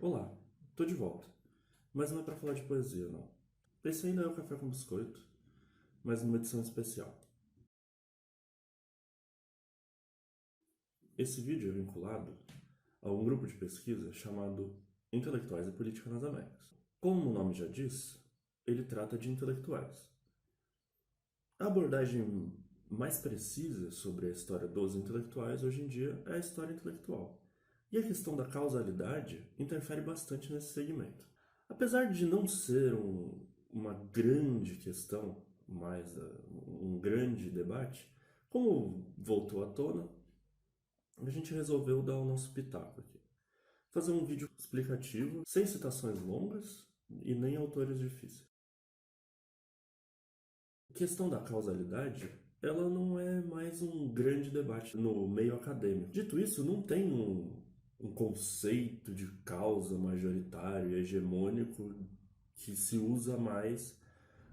Olá, tô de volta, mas não é para falar de poesia, não. Esse ainda é o Café com Biscoito, mas numa edição especial. Esse vídeo é vinculado a um grupo de pesquisa chamado Intelectuais e Política nas Américas. Como o nome já diz, ele trata de intelectuais. A abordagem mais precisa sobre a história dos intelectuais hoje em dia é a história intelectual. E a questão da causalidade interfere bastante nesse segmento. Apesar de não ser uma grande questão, mas um grande debate, como voltou à tona, a gente resolveu dar o nosso pitaco aqui. Fazer um vídeo explicativo, sem citações longas e nem autores difíceis. A questão da causalidade, ela não é mais um grande debate no meio acadêmico. Dito isso, não tem um conceito de causa majoritário e hegemônico que se usa mais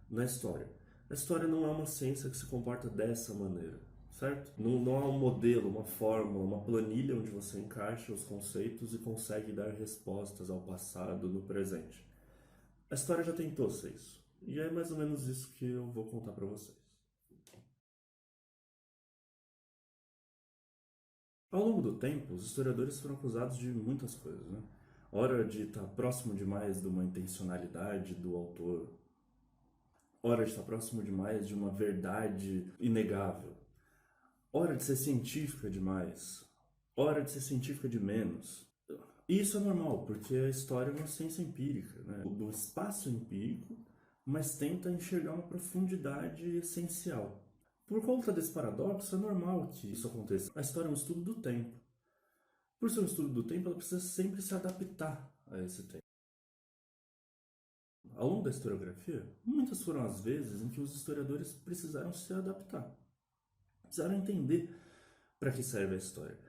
na história. A história não é uma ciência que se comporta dessa maneira, certo? Não há um modelo, uma fórmula, uma planilha onde você encaixa os conceitos e consegue dar respostas ao passado no presente. A história já tentou ser isso. E é mais ou menos isso que eu vou contar para vocês. Ao longo do tempo, os historiadores foram acusados de muitas coisas, né? Ora de estar próximo demais de uma intencionalidade do autor, ora de estar próximo demais de uma verdade inegável, ora de ser científica demais, ora de ser científica de menos. E isso é normal, porque a história é uma ciência empírica, né? Do espaço empírico, mas tenta enxergar uma profundidade essencial. Por conta desse paradoxo, é normal que isso aconteça. A história é um estudo do tempo. Por ser um estudo do tempo, ela precisa sempre se adaptar a esse tempo. Ao longo da historiografia, muitas foram as vezes em que os historiadores precisaram se adaptar, precisaram entender para que serve a história.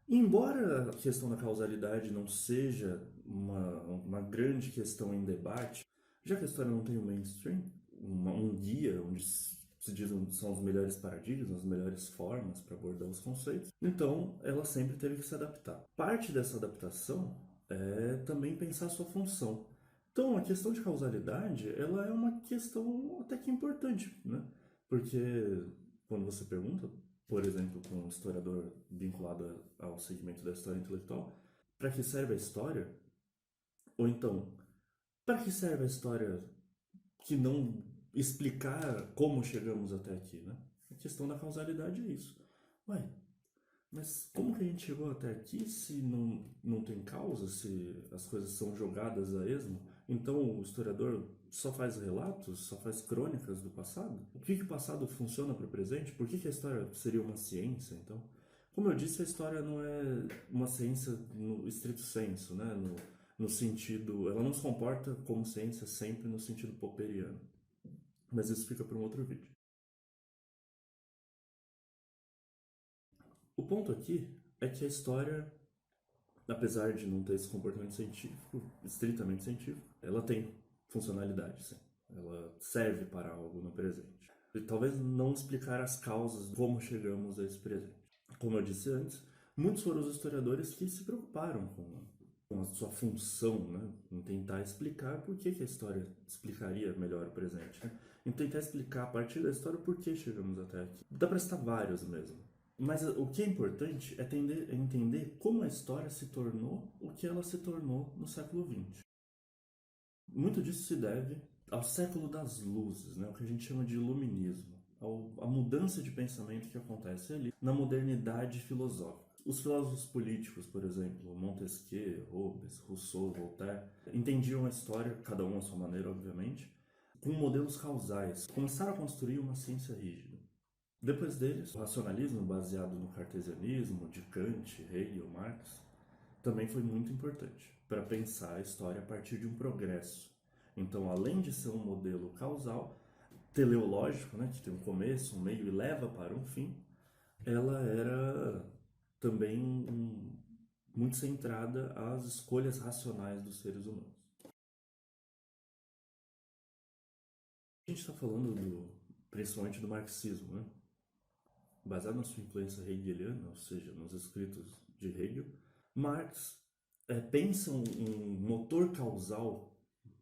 E embora a questão da causalidade não seja uma grande questão em debate, já que a história não tem um mainstream, um guia onde se diz onde são os melhores paradigmas, as melhores formas para abordar os conceitos, então ela sempre teve que se adaptar. Parte dessa adaptação é também pensar a sua função. Então, a questão de causalidade, ela é uma questão até que importante, né? Porque quando você pergunta, por exemplo, com um historiador vinculado ao segmento da história intelectual, para que serve a história? Ou então, para que serve a história que não explicar como chegamos até aqui, né? A questão da causalidade é isso. Ué, mas como que a gente chegou até aqui se não tem causa, se as coisas são jogadas a esmo? Então o historiador só faz relatos, só faz crônicas do passado? O que o passado funciona para o presente? Por que a história seria uma ciência, então? Como eu disse, a história não é uma ciência no estrito senso, né? No sentido... Ela não se comporta como ciência sempre no sentido popperiano. Mas isso fica para um outro vídeo. O ponto aqui é que a história, apesar de não ter esse comportamento científico, estritamente científico, ela tem funcionalidade, sim. Ela serve para algo no presente. E talvez não explicar as causas de como chegamos a esse presente. Como eu disse antes, muitos foram os historiadores que se preocuparam com a sua função, né? Em tentar explicar por que a história explicaria melhor o presente, né? Em tentar explicar a partir da história por que chegamos até aqui. Dá para citar vários mesmo. Mas o que é importante é entender como a história se tornou o que ela se tornou no século XX. Muito disso se deve ao século das luzes, né? O que a gente chama de iluminismo, a mudança de pensamento que acontece ali na modernidade filosófica. Os filósofos políticos, por exemplo, Montesquieu, Hobbes, Rousseau, Voltaire, entendiam a história, cada um à sua maneira, obviamente, com modelos causais. Começaram a construir uma ciência rígida. Depois deles, o racionalismo baseado no cartesianismo de Kant, Hegel, Marx, também foi muito importante para pensar a história a partir de um progresso. Então, além de ser um modelo causal, teleológico, né, que tem um começo, um meio e leva para um fim, ela era também muito centrada às escolhas racionais dos seres humanos. A gente está falando principalmente do marxismo, né? Baseado na sua influência hegeliana, ou seja, nos escritos de Hegel, Marx pensa um motor causal,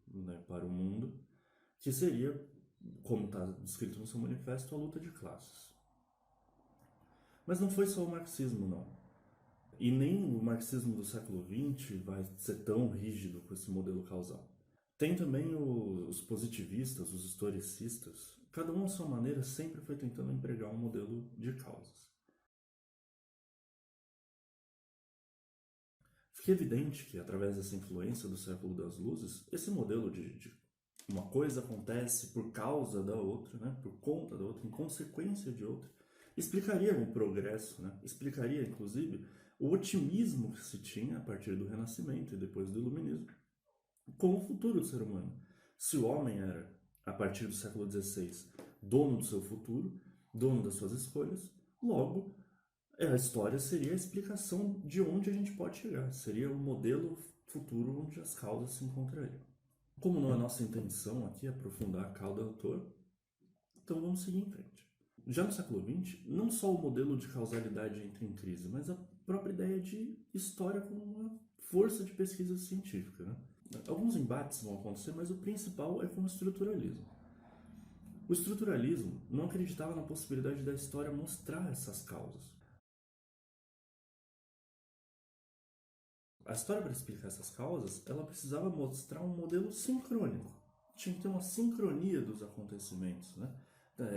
né, para o mundo, que seria, como está descrito no seu manifesto, a luta de classes. Mas não foi só o marxismo, não. E nem o marxismo do século XX vai ser tão rígido com esse modelo causal. Tem também os positivistas, os historicistas. Cada um à sua maneira sempre foi tentando empregar um modelo de causas. Fica evidente que, através dessa influência do século das luzes, esse modelo de uma coisa acontece por causa da outra, né, por conta da outra, em consequência de outra, explicaria o progresso, né, explicaria, inclusive, o otimismo que se tinha a partir do Renascimento e depois do Iluminismo com o futuro do ser humano. Se o homem era, a partir do século XVI, dono do seu futuro, dono das suas escolhas, logo a história seria a explicação de onde a gente pode chegar. Seria o modelo futuro onde as causas se encontrariam. Como não é nossa intenção aqui aprofundar a cauda do autor, então vamos seguir em frente. Já no século XX, não só o modelo de causalidade entra em crise, mas a própria ideia de história como uma força de pesquisa científica. Né? Alguns embates vão acontecer, mas o principal é com o estruturalismo. O estruturalismo não acreditava na possibilidade da história mostrar essas causas. A história, para explicar essas causas, ela precisava mostrar um modelo sincrônico. Tinha que ter uma sincronia dos acontecimentos, né?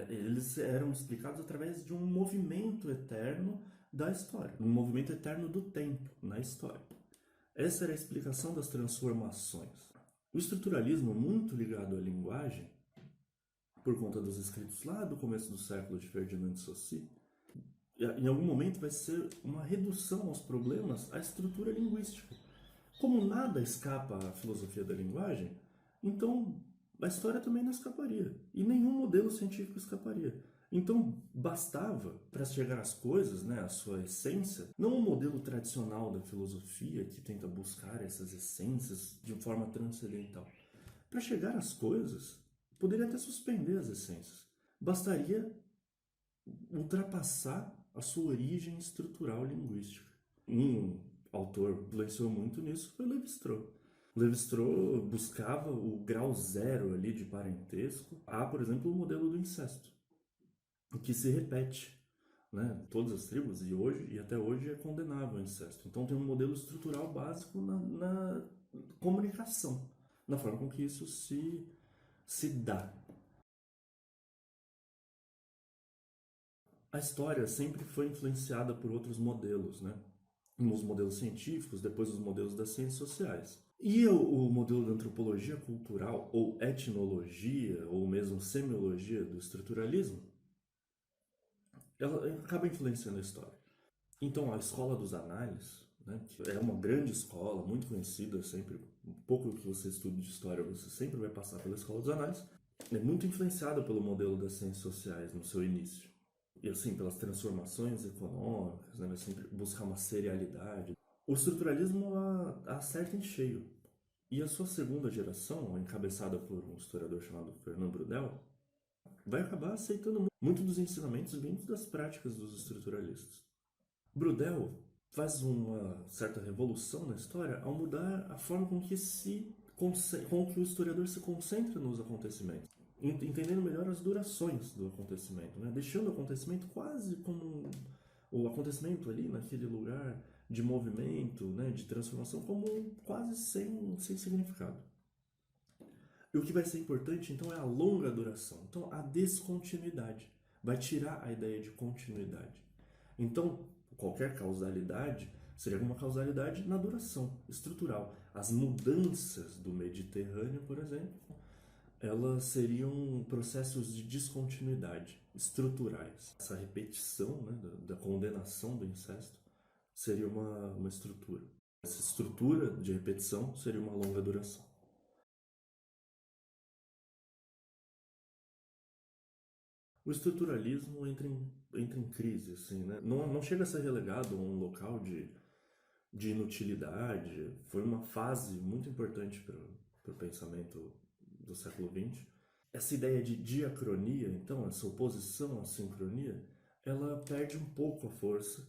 Eles eram explicados através de um movimento eterno da história, um movimento eterno do tempo na história. Essa era a explicação das transformações. O estruturalismo, muito ligado à linguagem, por conta dos escritos lá do começo do século de Ferdinand de Saussure, em algum momento vai ser uma redução aos problemas à estrutura linguística. Como nada escapa à filosofia da linguagem, então a história também não escaparia. E nenhum modelo científico escaparia. Então bastava, para chegar às coisas, né, à sua essência, não um modelo tradicional da filosofia que tenta buscar essas essências de forma transcendental. Para chegar às coisas, poderia até suspender as essências. Bastaria ultrapassar a sua origem estrutural linguística. Um autor que influenciou muito nisso foi Lévi-Strauss. Lévi-Strauss buscava o grau zero ali de parentesco. Há, por exemplo, o modelo do incesto, que se repete, né? Todas as tribos, e até hoje é condenável o incesto. Então tem um modelo estrutural básico na comunicação, na forma com que isso se dá. A história sempre foi influenciada por outros modelos, né? Os modelos científicos, depois os modelos das ciências sociais. E o modelo da antropologia cultural, ou etnologia, ou mesmo semiologia do estruturalismo, ela acaba influenciando a história. Então, a escola dos análises, né, que é uma grande escola, muito conhecida sempre, um pouco que você estuda de história, você sempre vai passar pela escola dos análises, é muito influenciada pelo modelo das ciências sociais no seu início. E assim, pelas transformações econômicas, né, vai sempre buscar uma serialidade. O estruturalismo acerta em cheio. E a sua segunda geração, encabeçada por um historiador chamado Fernand Braudel, vai acabar aceitando muito dos ensinamentos vindos das práticas dos estruturalistas. Braudel faz uma certa revolução na história ao mudar a forma com que o historiador se concentra nos acontecimentos, entendendo melhor as durações do acontecimento, né? Deixando o acontecimento quase como o acontecimento ali naquele lugar de movimento, né, de transformação, como quase sem significado. E o que vai ser importante, então, é a longa duração. Então, a descontinuidade vai tirar a ideia de continuidade. Então, qualquer causalidade seria uma causalidade na duração, estrutural. As mudanças do Mediterrâneo, por exemplo, elas seriam processos de descontinuidade estruturais. Essa repetição, né, da condenação do incesto seria uma estrutura. Essa estrutura de repetição seria uma longa duração. O estruturalismo entra em crise, assim, né? Não chega a ser relegado a um local de inutilidade. Foi uma fase muito importante para o pensamento do século XX. Essa ideia de diacronia, então, essa oposição à sincronia, ela perde um pouco a força,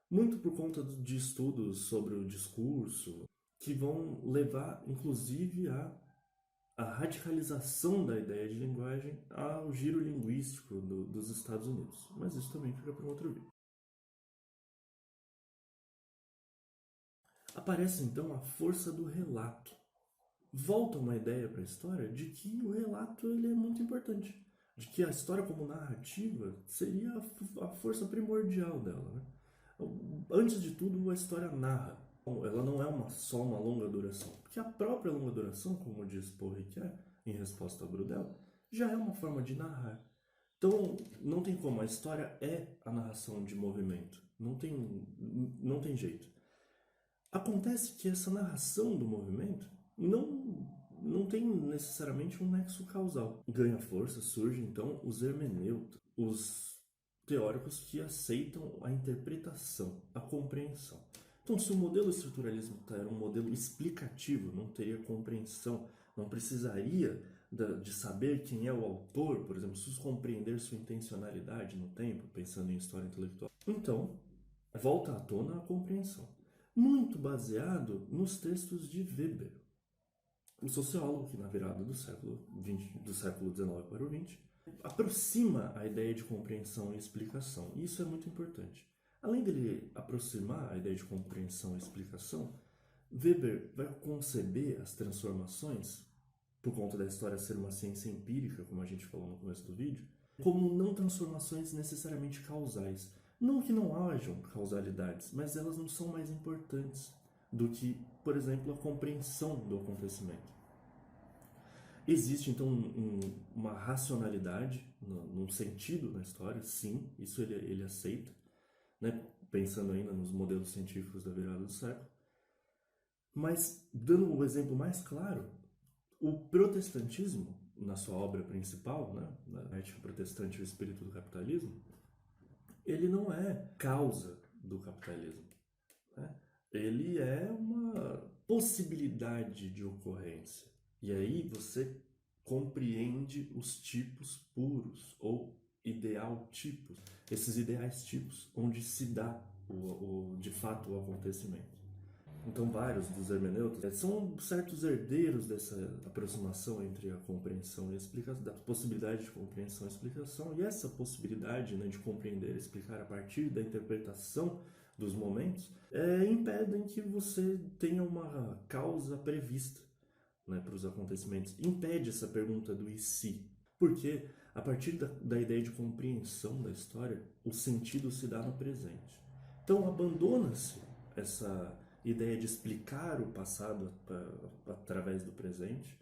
muito por conta de estudos sobre o discurso. que vão levar, inclusive, a radicalização da ideia de linguagem ao giro linguístico dos Estados Unidos. Mas isso também fica para um outro vídeo. Aparece então a força do relato. Volta uma ideia para a história de que o relato ele é muito importante, de que a história como narrativa seria a força primordial dela, né? Antes de tudo, a história narra. Ela não é só uma longa duração, porque a própria longa duração, como diz Paul Ricoeur em resposta a Brodel, já é uma forma de narrar. Então, não tem como, a história é a narração de movimento, não tem jeito. Acontece que essa narração do movimento não tem necessariamente um nexo causal. Ganha força, surge então os hermeneutas, os teóricos que aceitam a interpretação, a compreensão. Então, se o modelo estruturalismo era um modelo explicativo, não teria compreensão, não precisaria de saber quem é o autor, por exemplo, se compreender sua intencionalidade no tempo, pensando em história intelectual. Então, volta à tona a compreensão, muito baseado nos textos de Weber, o sociólogo que na virada do século XIX para o XX aproxima a ideia de compreensão e explicação, e isso é muito importante. Além dele aproximar a ideia de compreensão e explicação, Weber vai conceber as transformações, por conta da história ser uma ciência empírica, como a gente falou no começo do vídeo, como não transformações necessariamente causais. Não que não hajam causalidades, mas elas não são mais importantes do que, por exemplo, a compreensão do acontecimento. Existe, então, uma racionalidade, num sentido na história, sim, isso ele aceita, né? Pensando ainda nos modelos científicos da virada do século. Mas, dando o exemplo mais claro, o protestantismo, na sua obra principal, né, na Ética Protestante e o Espírito do Capitalismo, ele não é causa do capitalismo, né? Ele é uma possibilidade de ocorrência. E aí você compreende os tipos puros ou ideal tipos, esses ideais tipos, onde se dá de fato o acontecimento. Então, vários dos hermeneutas são certos herdeiros dessa aproximação entre a compreensão e a explicação, da possibilidade de compreensão e explicação, e essa possibilidade, né, de compreender e explicar a partir da interpretação dos momentos, impedem que você tenha uma causa prevista, né, para os acontecimentos. Impede essa pergunta do e se. Porque, a partir da ideia de compreensão da história, o sentido se dá no presente. Então, abandona-se essa ideia de explicar o passado através do presente,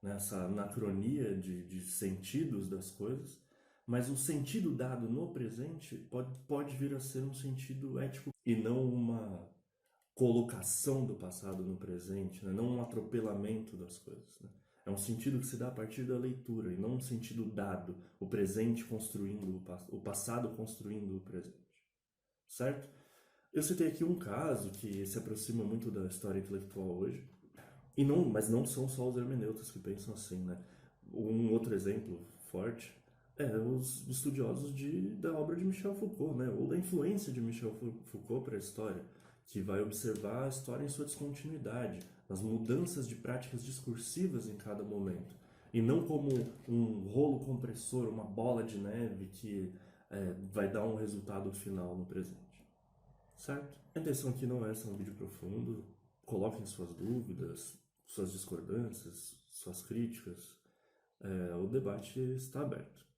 né, essa anacronia de sentidos das coisas, mas o sentido dado no presente pode vir a ser um sentido ético e não uma colocação do passado no presente, né? Não um atropelamento das coisas, né? É um sentido que se dá a partir da leitura e não um sentido dado, o presente construindo o passado construindo o presente, certo? Eu citei aqui um caso que se aproxima muito da história intelectual hoje, mas não são só os hermeneutas que pensam assim, né? Um outro exemplo forte é os estudiosos da obra de Michel Foucault, né? Ou da influência de Michel Foucault para a história, que vai observar a história em sua descontinuidade, nas mudanças de práticas discursivas em cada momento, e não como um rolo compressor, uma bola de neve que vai dar um resultado final no presente. Certo? A intenção aqui não é ser um vídeo profundo. Coloquem suas dúvidas, suas discordâncias, suas críticas. O debate está aberto.